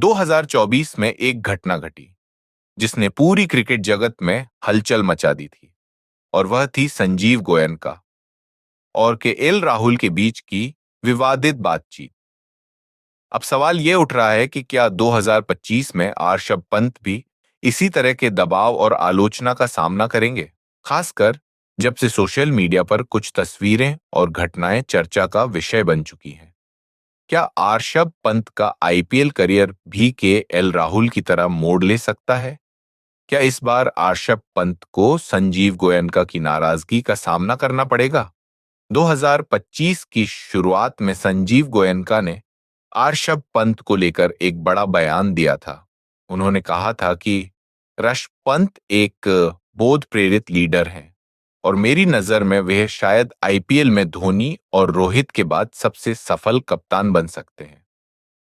2024 में एक घटना घटी जिसने पूरी क्रिकेट जगत में हलचल मचा दी थी, और वह थी संजीव गोयनका और के एल राहुल के बीच की विवादित बातचीत। अब सवाल यह उठ रहा है कि क्या 2025 में ऋषभ पंत भी इसी तरह के दबाव और आलोचना का सामना करेंगे, खासकर जब से सोशल मीडिया पर कुछ तस्वीरें और घटनाएं चर्चा का विषय बन चुकी हैं। क्या ऋषभ पंत का आईपीएल करियर भी के एल राहुल की तरह मोड़ ले सकता है? क्या इस बार ऋषभ पंत को संजीव गोयनका की नाराजगी का सामना करना पड़ेगा? 2025 की शुरुआत में संजीव गोयनका ने ऋषभ पंत को लेकर एक बड़ा बयान दिया था। उन्होंने कहा था कि ऋषभ पंत एक बोध प्रेरित लीडर हैं और मेरी नजर में वह शायद आईपीएल में धोनी और रोहित के बाद सबसे सफल कप्तान बन सकते हैं।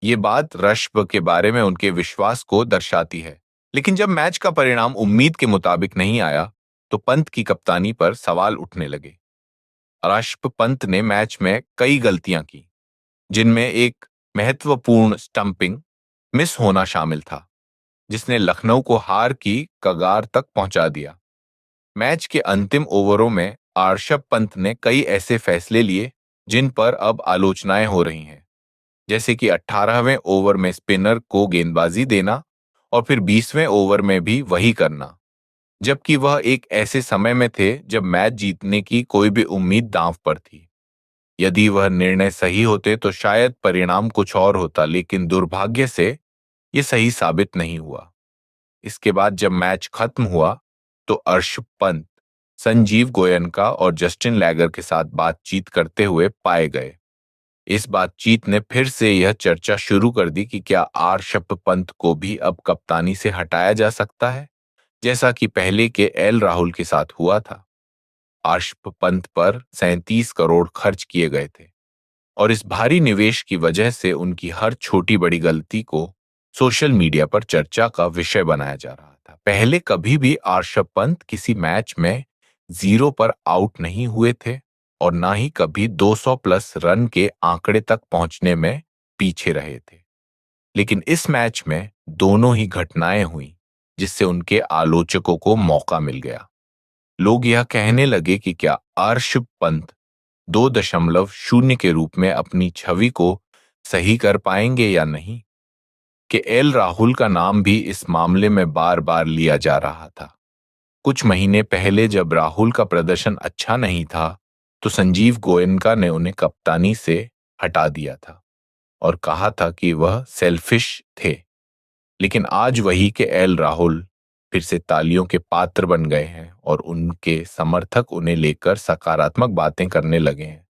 ये बात ऋषभ के बारे में उनके विश्वास को दर्शाती है। लेकिन जब मैच का परिणाम उम्मीद के मुताबिक नहीं आया, तो पंत की कप्तानी पर सवाल उठने लगे। ऋषभ पंत ने मैच में कई गलतियां की, जिनमें एक महत्वपूर्ण स्टंपिंग मिस होना शामिल था, जिसने लखनऊ को हार की कगार तक पहुंचा दिया। मैच के अंतिम ओवरों में ऋषभ पंत ने कई ऐसे फैसले लिए जिन पर अब आलोचनाएं हो रही हैं, जैसे कि 18वें ओवर में स्पिनर को गेंदबाजी देना और फिर 20वें ओवर में भी वही करना, जबकि वह एक ऐसे समय में थे जब मैच जीतने की कोई भी उम्मीद दांव पर थी। यदि वह निर्णय सही होते तो शायद परिणाम कुछ और होता, लेकिन दुर्भाग्य से यह सही साबित नहीं हुआ। इसके बाद जब मैच खत्म हुआ, तो ऋषभ पंत संजीव गोयनका और जस्टिन लैगर के साथ बातचीत करते हुए पाए गए। इस बातचीत ने फिर से यह चर्चा शुरू कर दी कि क्या ऋषभ पंत को भी अब कप्तानी से हटाया जा सकता है, जैसा कि पहले के एल राहुल के साथ हुआ था। ऋषभ पंत पर 37 करोड़ खर्च किए गए थे और इस भारी निवेश की वजह से उनकी हर छोटी बड़ी गलती को सोशल मीडिया पर चर्चा का विषय बनाया जा रहा था। पहले कभी भी ऋषभ पंत किसी मैच में 0 पर आउट नहीं हुए थे और ना ही कभी 200 प्लस रन के आंकड़े तक पहुंचने में पीछे रहे थे। लेकिन इस मैच में दोनों ही घटनाएं हुई, जिससे उनके आलोचकों को मौका मिल गया। लोग यह कहने लगे कि क्या ऋषभ पंत 2.0 के रूप में अपनी छवि को सही कर पाएंगे या नहीं। के एल राहुल का नाम भी इस मामले में बार बार लिया जा रहा था। कुछ महीने पहले जब राहुल का प्रदर्शन अच्छा नहीं था, तो संजीव गोयनका ने उन्हें कप्तानी से हटा दिया था और कहा था कि वह सेल्फिश थे। लेकिन आज वही के एल राहुल फिर से तालियों के पात्र बन गए हैं और उनके समर्थक उन्हें लेकर सकारात्मक बातें करने लगे हैं।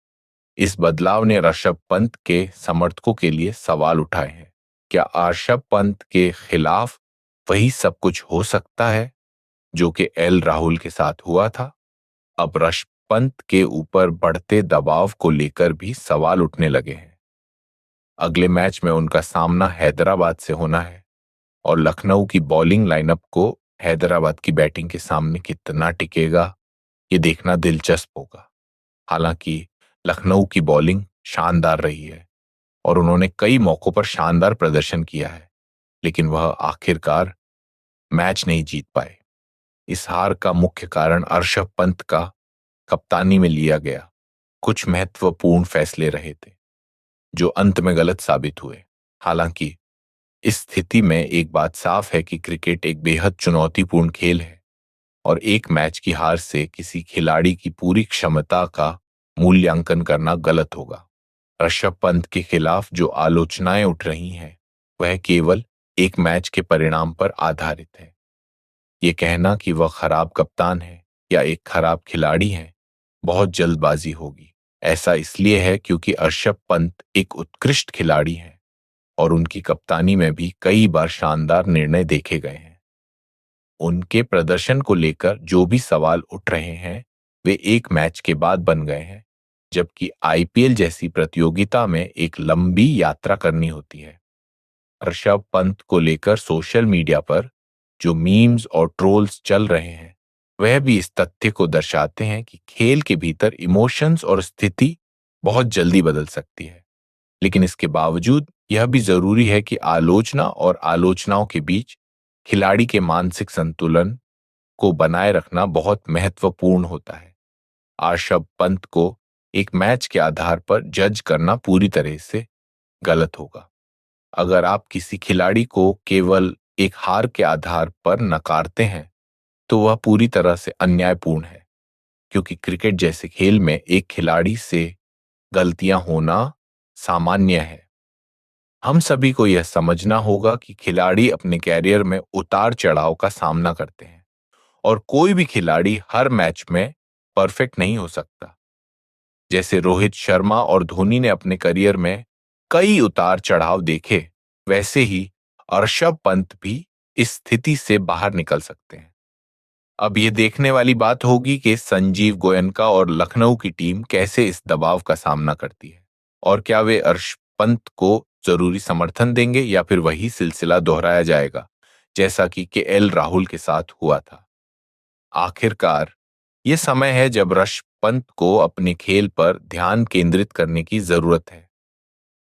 इस बदलाव ने ऋषभ पंत के समर्थकों के लिए सवाल उठाए हैं। क्या ऋषभ पंत के खिलाफ वही सब कुछ हो सकता है जो कि एल राहुल के साथ हुआ था? अब ऋषभ पंत के ऊपर बढ़ते दबाव को लेकर भी सवाल उठने लगे हैं। अगले मैच में उनका सामना हैदराबाद से होना है और लखनऊ की बॉलिंग लाइनअप को हैदराबाद की बैटिंग के सामने कितना टिकेगा, ये देखना दिलचस्प होगा। हालांकि लखनऊ की बॉलिंग शानदार रही है और उन्होंने कई मौकों पर शानदार प्रदर्शन किया है, लेकिन वह आखिरकार मैच नहीं जीत पाए। इस हार का मुख्य कारण ऋषभ पंत का कप्तानी में लिया गया कुछ महत्वपूर्ण फैसले रहे थे, जो अंत में गलत साबित हुए। हालांकि इस स्थिति में एक बात साफ है कि क्रिकेट एक बेहद चुनौतीपूर्ण खेल है और एक मैच की हार से किसी खिलाड़ी की पूरी क्षमता का मूल्यांकन करना गलत होगा। ऋषभ पंत के खिलाफ जो आलोचनाएं उठ रही हैं, वह केवल एक मैच के परिणाम पर आधारित है। ये कहना कि वह खराब कप्तान है या एक खराब खिलाड़ी है, बहुत जल्दबाजी होगी। ऐसा इसलिए है क्योंकि ऋषभ पंत एक उत्कृष्ट खिलाड़ी हैं और उनकी कप्तानी में भी कई बार शानदार निर्णय देखे गए हैं। उनके प्रदर्शन को लेकर जो भी सवाल उठ रहे हैं, वे एक मैच के बाद बन गए हैं, जबकि आईपीएल जैसी प्रतियोगिता में एक लंबी यात्रा करनी होती है। ऋषभ पंत को लेकर सोशल मीडिया पर जो मीम्स और ट्रोल्स चल रहे हैं, वह भी इस तथ्य को दर्शाते हैं कि खेल के भीतर इमोशंस और स्थिति बहुत जल्दी बदल सकती है। लेकिन इसके बावजूद यह भी जरूरी है कि आलोचना और आलोचनाओं के बीच खिलाड़ी के मानसिक संतुलन को बनाए रखना बहुत महत्वपूर्ण होता है। ऋषभ पंत को एक मैच के आधार पर जज करना पूरी तरह से गलत होगा। अगर आप किसी खिलाड़ी को केवल एक हार के आधार पर नकारते हैं तो वह पूरी तरह से अन्यायपूर्ण है, क्योंकि क्रिकेट जैसे खेल में एक खिलाड़ी से गलतियां होना सामान्य है। हम सभी को यह समझना होगा कि खिलाड़ी अपने कैरियर में उतार चढ़ाव का सामना करते हैं और कोई भी खिलाड़ी हर मैच में परफेक्ट नहीं हो सकता। जैसे रोहित शर्मा और धोनी ने अपने करियर में कई उतार चढ़ाव देखे, वैसे ही ऋषभ पंत भी इस स्थिति से बाहर निकल सकते हैं। अब ये देखने वाली बात होगी कि संजीव गोयनका और लखनऊ की टीम कैसे इस दबाव का सामना करती है और क्या वे ऋषभ पंत को जरूरी समर्थन देंगे या फिर वही सिलसिला दोहराया जाएगा जैसा कि केएल राहुल के साथ हुआ था। आखिरकार ये समय है जब ऋषभ पंत को अपने खेल पर ध्यान केंद्रित करने की जरूरत है।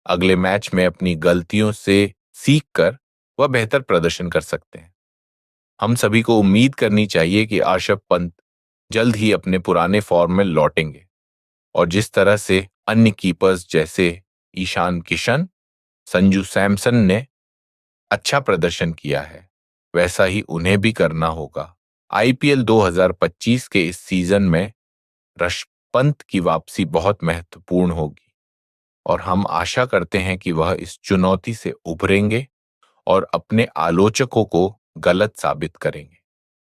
अगले मैच में अपनी गलतियों से सीखकर वह बेहतर प्रदर्शन कर सकते हैं। हम सभी को उम्मीद करनी चाहिए कि ऋषभ पंत जल्द ही अपने पुराने फॉर्म में लौटेंगे और जिस तरह से अन्य कीपर्स जैसे ईशान किशन, संजू सैमसन ने अच्छा प्रदर्शन किया है, वैसा ही उन्हें भी करना होगा। आईपीएल 2025 के इस सीजन में ऋषभ पंत की वापसी बहुत महत्वपूर्ण होगी और हम आशा करते हैं कि वह इस चुनौती से उभरेंगे और अपने आलोचकों को गलत साबित करेंगे।